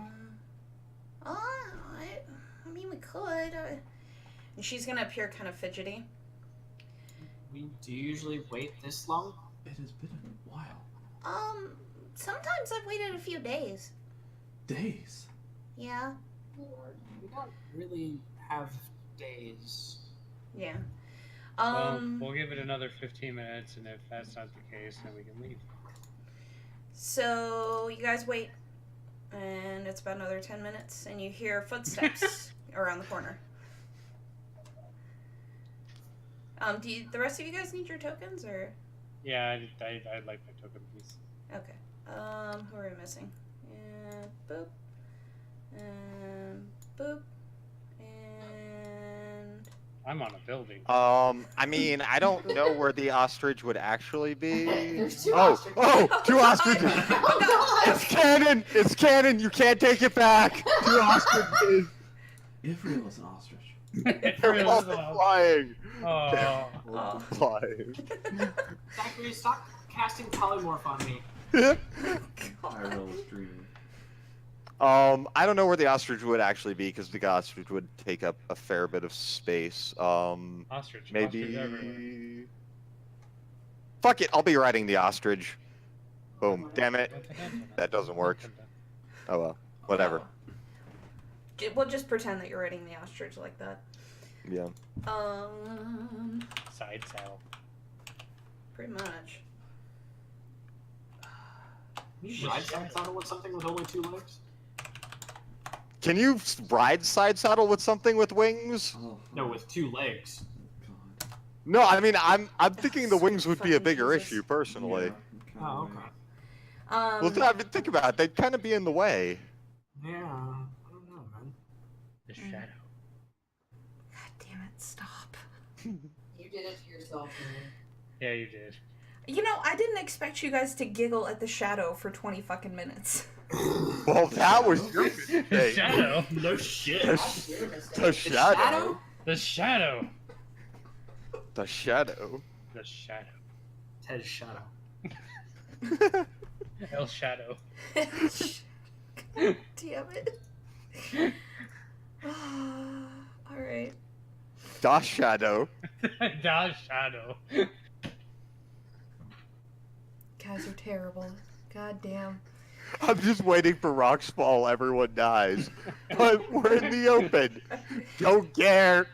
I mean, we could. And she's gonna appear kind of fidgety.
Do you usually wait this long?
It has been a while.
Sometimes I've waited a few days.
Days.
Yeah.
We don't really have days.
Yeah.
Well, we'll give it another 15 minutes, and if that's not the case, then we can leave.
So you guys wait, and it's about another 10 minutes, and you hear footsteps around the corner. Do the rest of you guys need your tokens, or?
Yeah, I'd like my token, please.
Okay. Who are we missing? And boop. And boop. And
I'm on a building.
I mean, I don't know where the ostrich would actually be.
There's two
Oh,
ostriches.
oh, two ostriches!
Oh god!
It's canon! It's canon! You can't take it back! Two ostriches!
Ifril is an ostrich.
They're
Really
both
loud.
flying!
Oh,
Oh.
Flying.
Zachary, stop casting polymorph on me.
Tyrell is dreaming.
I don't know where the ostrich would actually be because the ostrich would take up a fair bit of space.
ostrich. Ostrich everywhere.
Maybe. Fuck it, I'll be riding the ostrich. Boom. Damn it. That doesn't work. Oh well. Whatever.
We'll just pretend that you're riding the ostrich like that.
Yeah.
Side saddle.
Pretty much.
You ride side saddle with something with only 2 legs?
Can you ride side saddle with something with wings?
Oh,
No, with 2 legs.
God.
No, I mean I'm thinking the wings would be a
Fucking
bigger
Jesus.
issue personally.
Yeah,
Oh,
kinda
okay.
Well, I mean, think about it. They'd kind of be in the way.
Yeah, I don't know, man.
The shadow.
God damn it! Stop.
You did it to yourself, man.
Yeah, you did.
You know, I didn't expect you guys to giggle at the shadow for 20 fucking minutes.
Well, that was your
The
mistake.
shadow.
No shit.
That's your mistake.
The shadow.
The shadow.
The shadow.
The shadow.
Ted's shadow.
El Shadow.
God damn it. Alright.
The shadow.
The shadow.
Guys are terrible. God damn.
I'm just waiting for rocks fall. Everyone dies. But we're in the open. Don't care.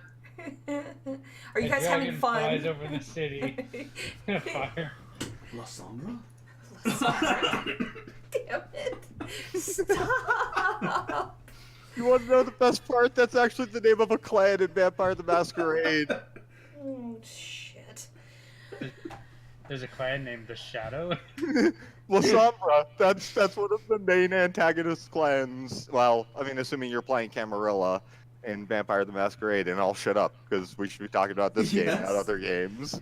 Are you
A
guys having
dragon
fun?
flies over the city. Fire.
La Sombra?
Damn it. Stop.
You want to know the best part? That's actually the name of a clan in Vampire the Masquerade.
Oh, shit.
There's a clan named the Shadow.
La Sombra. That's one of the main antagonist clans. Well, I mean, assuming you're playing Camarilla in Vampire the Masquerade, and I'll shut up because we should be talking about this game,
Yes.
not other games.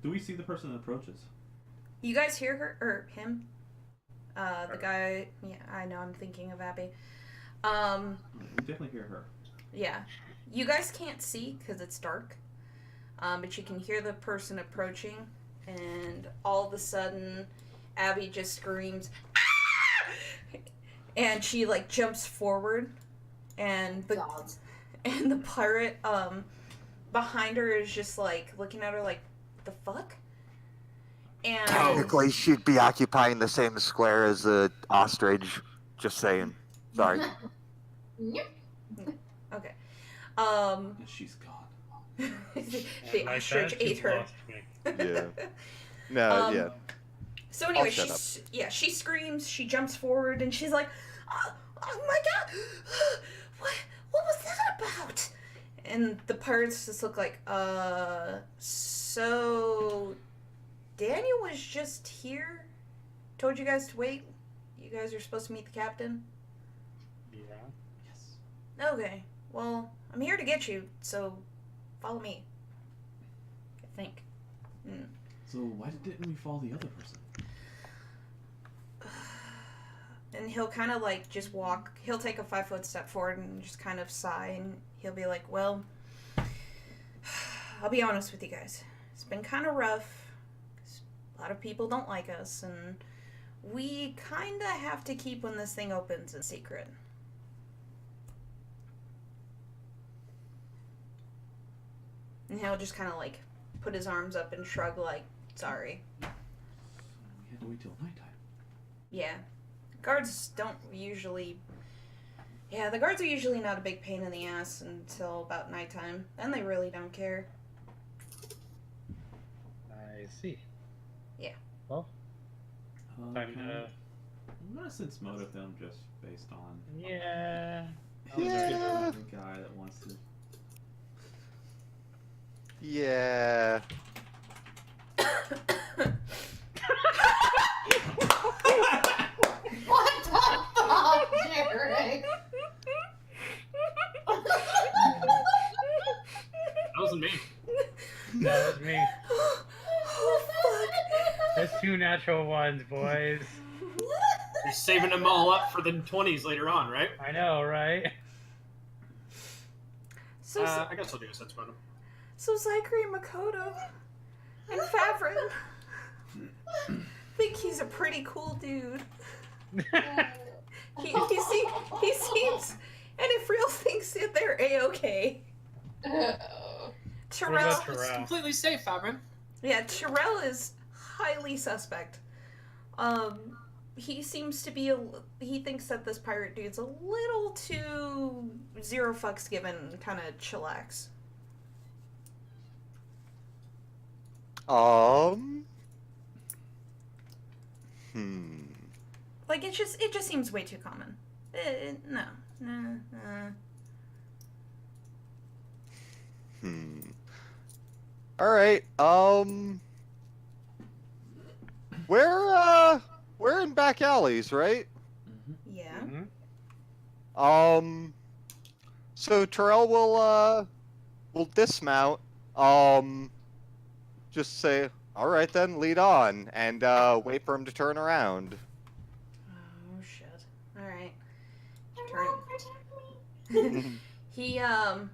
Do we see the person that approaches?
You guys hear her or him? The guy. Yeah, I know. I'm thinking of Abby.
We definitely hear her.
Yeah. You guys can't see because it's dark. But you can hear the person approaching, and all of a sudden, Abby just screams, "Ah!" And she like jumps forward, and the
Gods.
pirate behind her is just like looking at her like, the fuck? And
Technically, she'd be occupying the same square as the ostrich. Just saying. Sorry.
Yep.
okay.
And she's gone.
The
My
ostrich
dad
ate her.
lost me.
Yeah. No, yeah.
So anyway,
shut
she screams, she jumps forward, and she's like, "Oh, oh my god, what was that about?" And the pirates just look like, so Daniel was just here, told you guys to wait. You guys are supposed to meet the captain.
Yeah.
Yes.
Okay, well, I'm here to get you, so follow me. I think.
So why didn't we follow the other person?
And he'll kind of like just walk. He'll take a 5-foot step forward and just kind of sigh, and he'll be like, "Well, I'll be honest with you guys. It's been kind of rough. 'Cause a lot of people don't like us, and we kind of have to keep when this thing opens a secret." And he'll just kind of like put his arms up and shrug, like, "Sorry."
We had to wait till nighttime.
Yeah. Guards don't usually... Yeah, the guards are usually not a big pain in the ass until about nighttime. Then they really don't care.
I see.
Yeah.
Well, time
Okay.
to.
I'm gonna sense motive them just based on
Yeah.
Yeah.
the guy that wants to.
Yeah.
What the fuck, Jared?
wasn't me.
That was me.
Oh, fuck.
That's 2 natural ones, boys.
You're saving them all up for the 20s later on, right?
I know, right?
So,
I guess I'll do a sense motive.
so Zachary Makoto and Favrin think he's a pretty cool dude. He seems, and if real thinks that they're a-okay.
What
Terrell,
about
It's
Terrell?
completely safe, Fabian.
yeah, Terrell is highly suspect. He seems to be he thinks that this pirate dude's a little too zero fucks given, kind of chillax. Like it just seems way too common. No.
All right. We're in back alleys, right?
Yeah.
Mhm.
So Terrell will dismount. Just say, all right then, lead on, and wait for him to turn around.
Oh shit. All right. Turn. He I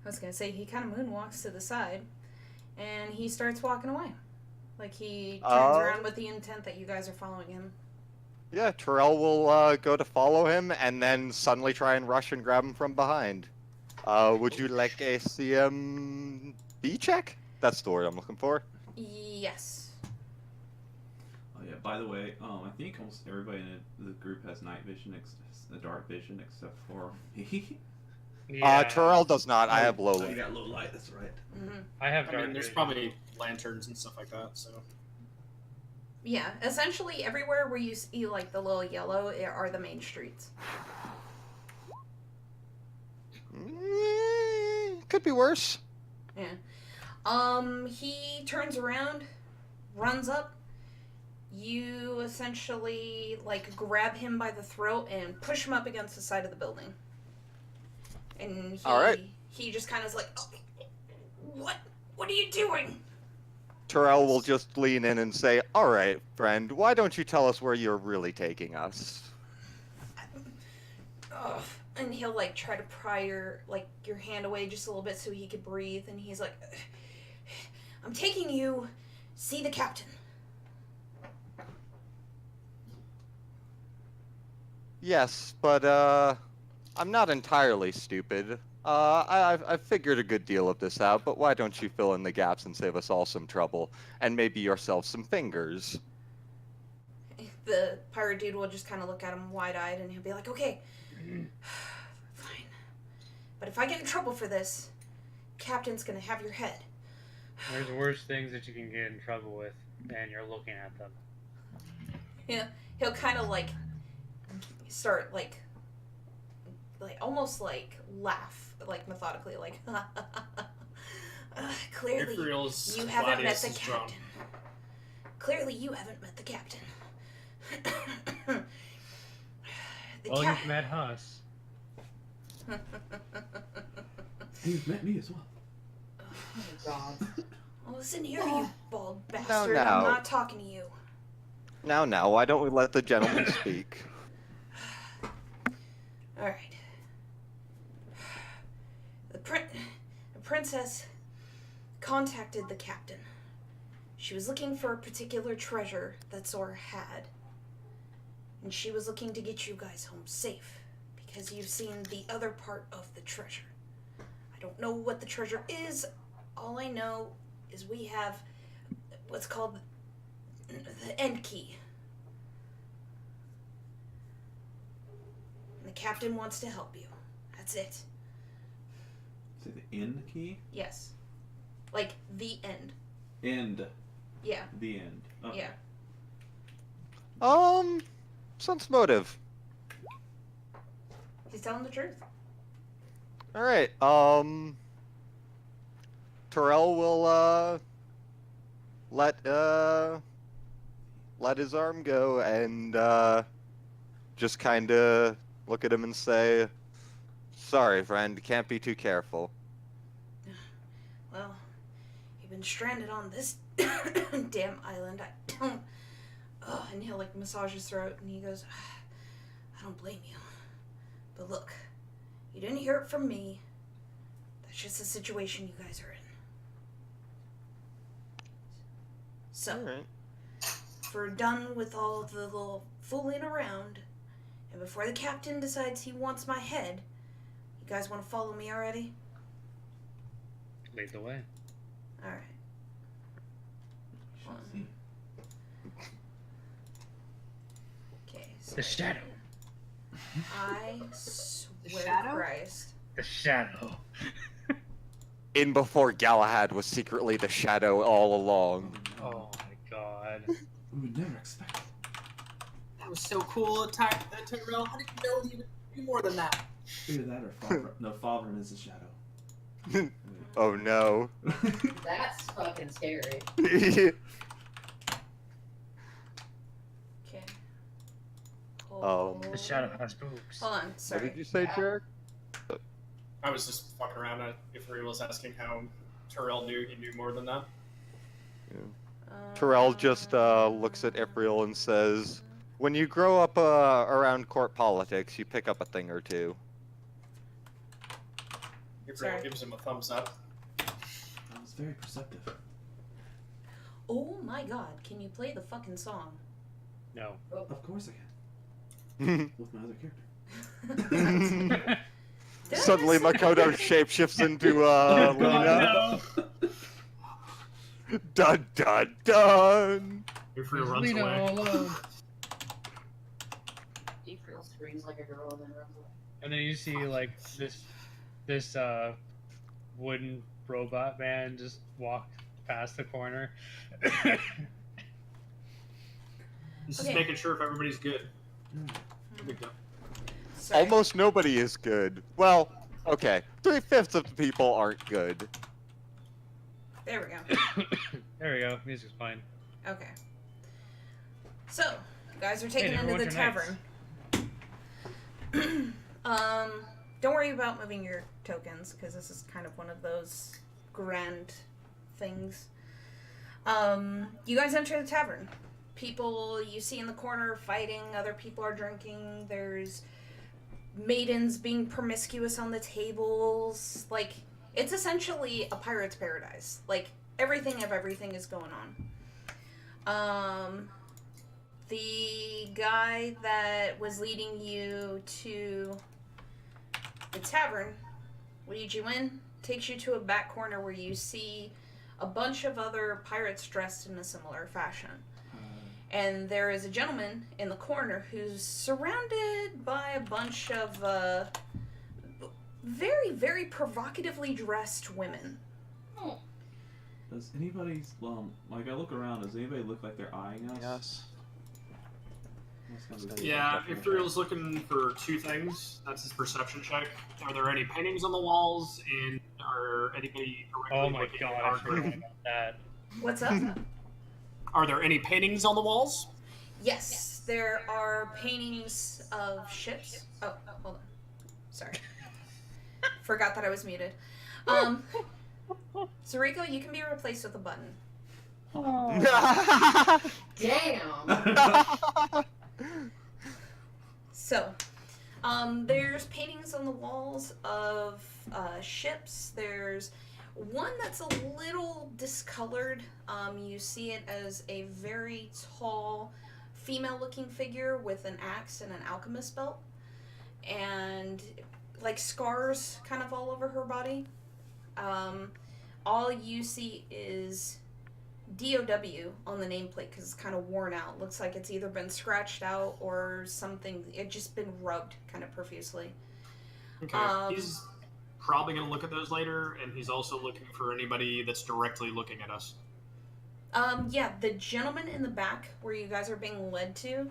was gonna say he kind of moonwalks to the side, and he starts walking away. Like he turns around with the intent that you guys are following him.
Yeah, Terrell will go to follow him, and then suddenly try and rush and grab him from behind. Would you like a CMB check? That's the word I'm looking for.
Yes.
Oh yeah. By the way, I think almost everybody in the group has night vision, dark vision, except for me.
Yeah.
Terrell does not. I have low
Oh, you
light.
got low light. That's right.
Mm-hmm.
I have
I
dark
mean, there's
vision.
probably lanterns and stuff like that, so.
Yeah. Essentially, everywhere where you see like the little yellow are the main streets.
Could be worse.
Yeah. He turns around, runs up. You essentially like grab him by the throat and push him up against the side of the building. And he,
All right.
he just kind of is like, oh, what are you doing?
Terrell will just lean in and say, all right, friend, why don't you tell us where you're really taking us?
Ugh. And he'll like try to pry your hand away just a little bit so he could breathe. And he's like, I'm taking you, see the captain.
Yes, but I'm not entirely stupid. I've figured a good deal of this out, but why don't you fill in the gaps and save us all some trouble, and maybe yourself some fingers?
The pirate dude will just kind of look at him wide-eyed, and he'll be like, okay, fine. But if I get in trouble for this, Captain's gonna have your head.
There's worse things that you can get in trouble with, and you're looking at them.
Yeah, he'll kind of like start like almost like laugh like methodically, like clearly
Ifril's
you haven't met
Gladius
the
is drawn.
captain. Clearly you haven't met the captain.
Well, you've met us.
You've met me as well.
Oh god.
Well, listen here, you bald bastard.
no.
I'm not talking to you.
Now, why don't we let the gentleman speak?
All right. The princess contacted the captain. She was looking for a particular treasure that Xora had. And she was looking to get you guys home safe, because you've seen the other part of the treasure. I don't know what the treasure is. All I know is we have what's called the end key. And the captain wants to help you. That's it.
Say the end key?
Yes. Like the end.
End.
Yeah.
The end. Okay.
Yeah.
Sense motive.
He's telling the truth.
All right. Terrell will let his arm go and just kind of look at him and say, "Sorry, friend, can't be too careful."
well, you've been stranded on this damn island. I don't. And he'll like massage his throat, and he goes, I don't blame you. But look, you didn't hear it from me. That's just the situation you guys are in. So,
Alright.
if we're done with all the little fooling around, and before the captain decides he wants my head, you guys want to follow me already?
Lead the way.
Alright.
Shall see.
Okay, so
The shadow.
I swear
shadow?
to Christ.
The shadow.
In before Galahad was secretly the shadow all along.
Oh my god.
We would never expect it.
That was so cool, Tyrell. How did you know he would do more than that?
Either that or Favre. No, Favre is the shadow.
Oh no.
That's fucking scary.
Okay.
The shadow has boobs.
Hold on,
What
sorry.
did you say,
Yeah.
Jarek?
I was just fucking around if Rhea was asking how Terrell knew he knew more than that.
Terrell just looks at Ifriel and says, when you grow up around court politics, you pick up a thing or two.
Sorry.
Rhea gives him a thumbs up.
That was very perceptive.
Oh my god, can you play the fucking song?
No.
Of course I can. With my other character.
Did I
Suddenly
miss
Makoto shapeshifts into Lena. Dun dun dun!
Ifriel runs
Lena
away.
all alone.
Ephraim screams like a girl and then runs away.
And then you see like this wooden robot man just walk past the corner.
He's
Okay.
just making sure if everybody's good.
Mm.
Big deal.
Sorry.
Almost nobody is good. Well, okay. 3/5 of the people aren't good.
There we go.
There we go. Music's playing.
Okay. So, you guys are taken
Hey,
into the
what's your
tavern. Don't worry about moving your tokens, because this is kind of one of those grand things. You guys enter the tavern. People you see in the corner fighting, other people are drinking, there's maidens being promiscuous on the tables. Like, it's essentially a pirate's paradise. Like, everything of everything is going on. The guy that was leading you to the tavern leads you in, takes you to a back corner where you see a bunch of other pirates dressed in a similar fashion. And there is a gentleman in the corner who's surrounded by a bunch of very, very provocatively dressed women.
Does anybody, like I look around, does anybody look like they're eyeing us?
Yes.
That's gotta be-
Yeah, Ifriel's looking for two things. That's his perception check. Are there any paintings on the walls, and are anybody directly
Oh my
looking
god,
at
I
our
forgot
group?
about that.
What's up?
Are there any paintings on the walls?
Yes, there are paintings of ships. Oh, hold on. Sorry. Forgot that I was muted. Zariko, you can be replaced with a button.
Damn.
So, there's paintings on the walls of ships. There's one that's a little discolored. You see it as a very tall, female-looking figure with an axe and an alchemist belt, and like scars kind of all over her body. All you see is DOW on the nameplate because it's kind of worn out. Looks like it's either been scratched out or something. It's just been rubbed kind of profusely.
Okay. He's probably going to look at those later, and he's also looking for anybody that's directly looking at us.
Yeah, the gentleman in the back where you guys are being led to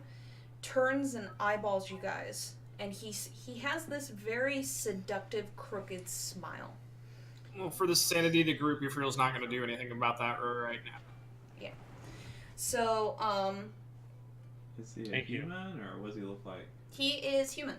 turns and eyeballs you guys, and he has this very seductive, crooked smile.
Well, for the sanity of the group, Ifriel's not going to do anything about that right now.
Yeah. So,
Is he a
Thank you.
human, or what does he look like?
he is human.